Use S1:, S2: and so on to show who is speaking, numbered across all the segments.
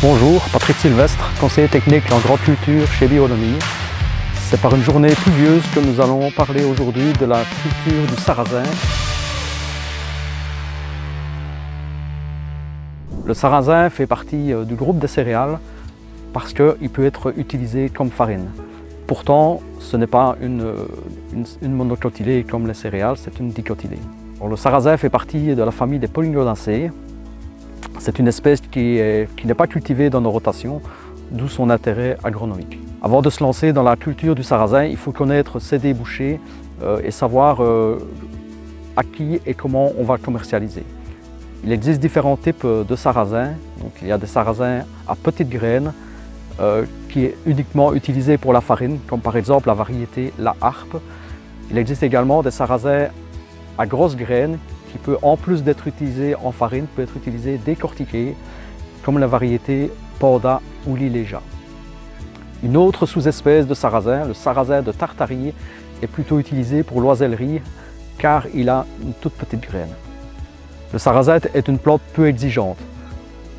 S1: Bonjour, Patrick Sylvestre, conseiller technique en grande culture chez Bionomie. C'est par une journée pluvieuse que nous allons parler aujourd'hui de la culture du sarrasin. Le sarrasin fait partie du groupe des céréales parce qu'il peut être utilisé comme farine. Pourtant, ce n'est pas une monocotylédée comme les céréales, c'est une dicotylédée. Le sarrasin fait partie de la famille des Polygonacées. C'est une espèce qui n'est pas cultivée dans nos rotations, d'où son intérêt agronomique. Avant de se lancer dans la culture du sarrasin, il faut connaître ses débouchés et savoir à qui et comment on va commercialiser. Il existe différents types de sarrasin. Donc, il y a des sarrasins à petites graines qui est uniquement utilisé pour la farine, comme par exemple la variété La Harpe. Il existe également des sarrasins à grosses graines qui peut, en plus d'être utilisé en farine, peut être utilisé décortiqué, comme la variété Panda ou Liléja. Une autre sous-espèce de sarrasin, le sarrasin de Tartarie, est plutôt utilisé pour l'oisellerie car il a une toute petite graine. Le sarrasin est une plante peu exigeante.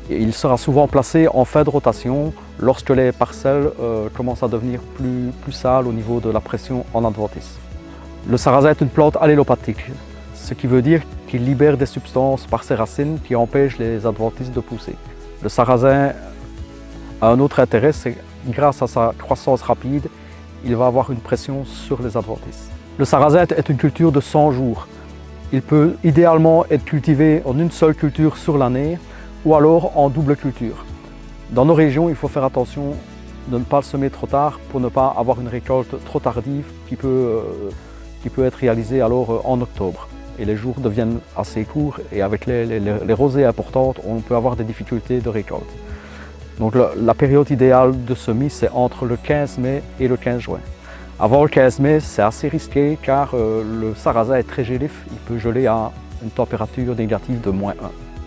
S1: Il sera souvent placé en fin de rotation lorsque les parcelles commencent à devenir plus sales au niveau de la pression en adventice. Le sarrasin est une plante allélopathique, ce qui veut dire qu'il libère des substances par ses racines qui empêchent les adventices de pousser. Le sarrasin a un autre intérêt, c'est grâce à sa croissance rapide, il va avoir une pression sur les adventices. Le sarrasin est une culture de 100 jours. Il peut idéalement être cultivé en une seule culture sur l'année ou alors en double culture. Dans nos régions, il faut faire attention de ne pas le semer trop tard pour ne pas avoir une récolte trop tardive qui peut être réalisée alors en octobre. Et les jours deviennent assez courts et avec les rosées importantes, on peut avoir des difficultés de récolte. Donc la période idéale de semis, c'est entre le 15 mai et le 15 juin. Avant le 15 mai, c'est assez risqué car le sarrasin est très gélif, il peut geler à une température négative de -1.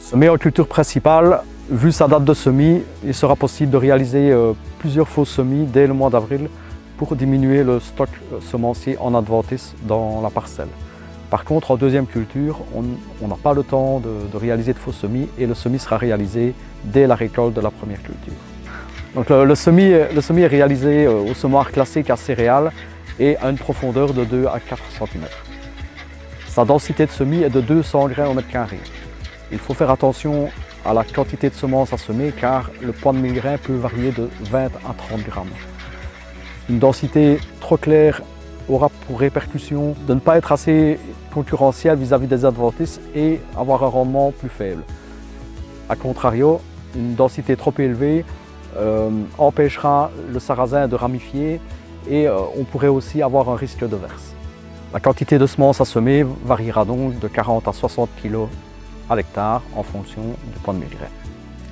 S1: Semer en culture principale, vu sa date de semis, il sera possible de réaliser plusieurs faux semis dès le mois d'avril pour diminuer le stock semencier en adventice dans la parcelle. Par contre, en deuxième culture, on n'a pas le temps de réaliser de faux semis et le semis sera réalisé dès la récolte de la première culture. Donc le semis est réalisé au semoir classique à céréales et à une profondeur de 2 à 4 cm. Sa densité de semis est de 200 grains au mètre carré. Il faut faire attention à la quantité de semences à semer car le poids de 1000 grains peut varier de 20 à 30 grammes. Une densité trop claire aura pour répercussion de ne pas être assez concurrentiel vis-à-vis des adventices et avoir un rendement plus faible. A contrario, une densité trop élevée empêchera le sarrasin de ramifier et on pourrait aussi avoir un risque de verse. La quantité de semences à semer variera donc de 40 à 60 kg à l'hectare en fonction du poids de 1000 grains.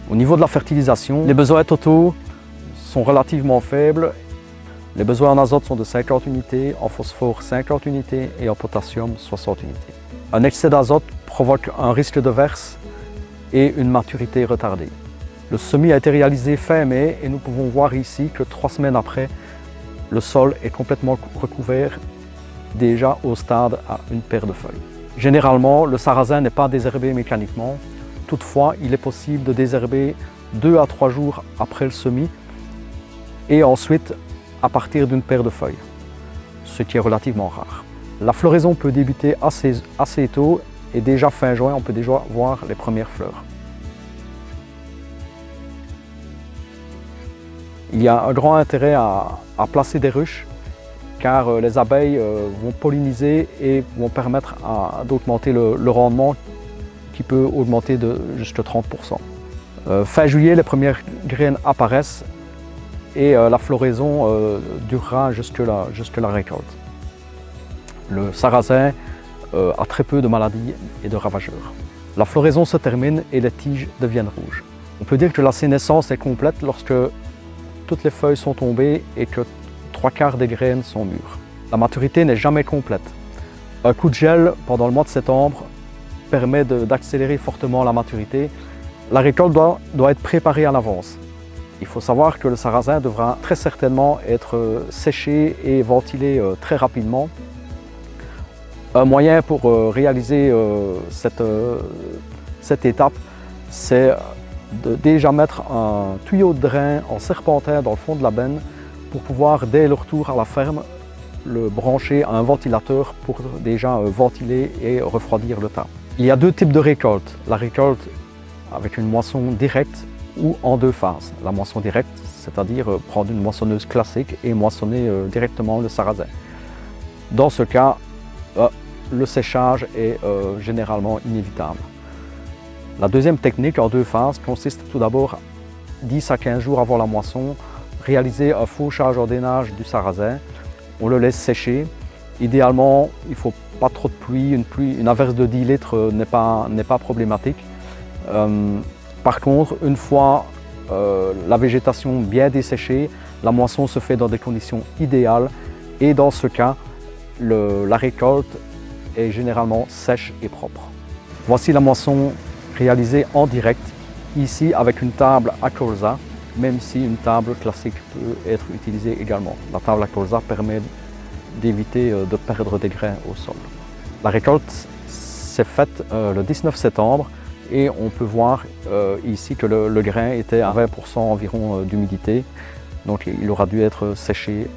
S1: Au niveau de la fertilisation, les besoins totaux sont relativement faibles. Les besoins en azote sont de 50 unités, en phosphore 50 unités et en potassium 60 unités. Un excès d'azote provoque un risque de verse et une maturité retardée. Le semis a été réalisé fin mai et nous pouvons voir ici que 3 semaines après, le sol est complètement recouvert déjà au stade à une paire de feuilles. Généralement, le sarrasin n'est pas désherbé mécaniquement. Toutefois, il est possible de désherber 2 à 3 jours après le semis et ensuite à partir d'une paire de feuilles, ce qui est relativement rare. La floraison peut débuter assez tôt et déjà fin juin, on peut déjà voir les premières fleurs. Il y a un grand intérêt à placer des ruches car les abeilles vont polliniser et vont permettre d'augmenter le rendement qui peut augmenter de jusqu'à 30%. Fin juillet, les premières graines apparaissent et la floraison durera jusque la récolte. Le sarrasin a très peu de maladies et de ravageurs. La floraison se termine et les tiges deviennent rouges. On peut dire que la sénescence est complète lorsque toutes les feuilles sont tombées et que 3/4 des graines sont mûres. La maturité n'est jamais complète. Un coup de gel pendant le mois de septembre permet d'accélérer fortement la maturité. La récolte doit être préparée à l'avance. Il faut savoir que le sarrasin devra très certainement être séché et ventilé très rapidement. Un moyen pour réaliser cette étape, c'est de déjà mettre un tuyau de drain en serpentin dans le fond de la benne pour pouvoir, dès le retour à la ferme, le brancher à un ventilateur pour déjà ventiler et refroidir le tas. Il y a deux types de récoltes. La récolte avec une moisson directe ou en deux phases. La moisson directe, c'est-à-dire prendre une moissonneuse classique et moissonner directement le sarrasin. Dans ce cas, le séchage est généralement inévitable. La deuxième technique en deux phases consiste tout d'abord, 10 à 15 jours avant la moisson, réaliser un fauchage ordonnage du sarrasin. On le laisse sécher. Idéalement, il ne faut pas trop de pluie. Une averse de 10 litres n'est pas problématique. Par contre, une fois la végétation bien desséchée, la moisson se fait dans des conditions idéales et dans ce cas, la récolte est généralement sèche et propre. Voici la moisson réalisée en direct, ici avec une table à colza, même si une table classique peut être utilisée également. La table à colza permet d'éviter de perdre des grains au sol. La récolte s'est faite le 19 septembre et on peut voir ici que le grain était à 20% environ d'humidité, donc il aura dû être séché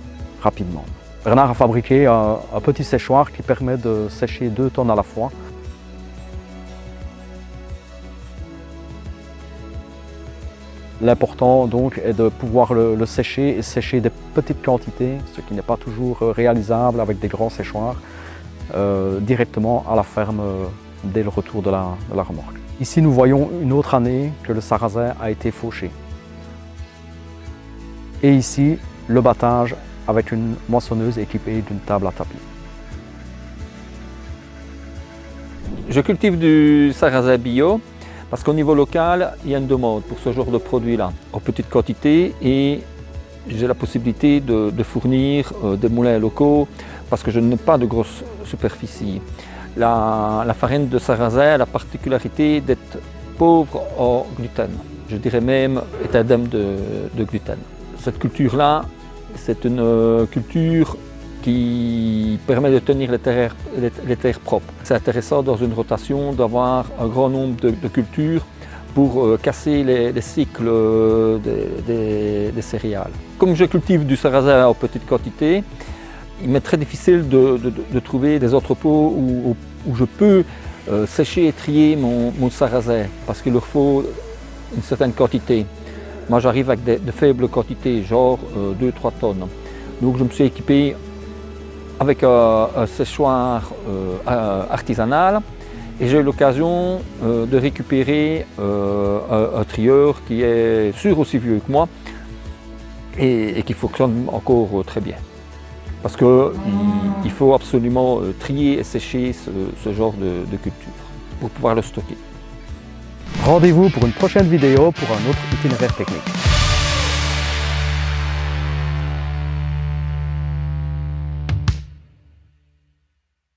S1: rapidement. Bernard a fabriqué un petit séchoir qui permet de sécher 2 tonnes à la fois. L'important donc est de pouvoir le sécher et sécher des petites quantités, ce qui n'est pas toujours réalisable avec des grands séchoirs, directement à la ferme dès le retour de la remorque. Ici nous voyons une autre année que le sarrasin a été fauché. Et ici le battage avec une moissonneuse équipée d'une table à tapis.
S2: Je cultive du sarrasin bio parce qu'au niveau local, il y a une demande pour ce genre de produit-là, en petite quantité, et j'ai la possibilité de fournir des moulins locaux parce que je n'ai pas de grosse superficie. La farine de sarrasin a la particularité d'être pauvre en gluten. Je dirais même est indemne de gluten. Cette culture-là, c'est une culture qui permet de tenir les terres propres. C'est intéressant dans une rotation d'avoir un grand nombre de cultures pour casser les cycles des céréales. Comme je cultive du sarrasin en petite quantité, il m'est très difficile de trouver des entrepôts où je peux sécher et trier mon sarrasin parce qu'il leur faut une certaine quantité. Moi j'arrive avec de faibles quantités, genre 2-3 tonnes. Donc je me suis équipé avec un séchoir artisanal et j'ai eu l'occasion de récupérer un trieur qui est sûr aussi vieux que moi et qui fonctionne encore très bien. Parce qu'il faut absolument trier et sécher ce genre de culture pour pouvoir le stocker.
S1: Rendez-vous pour une prochaine vidéo pour un autre itinéraire technique.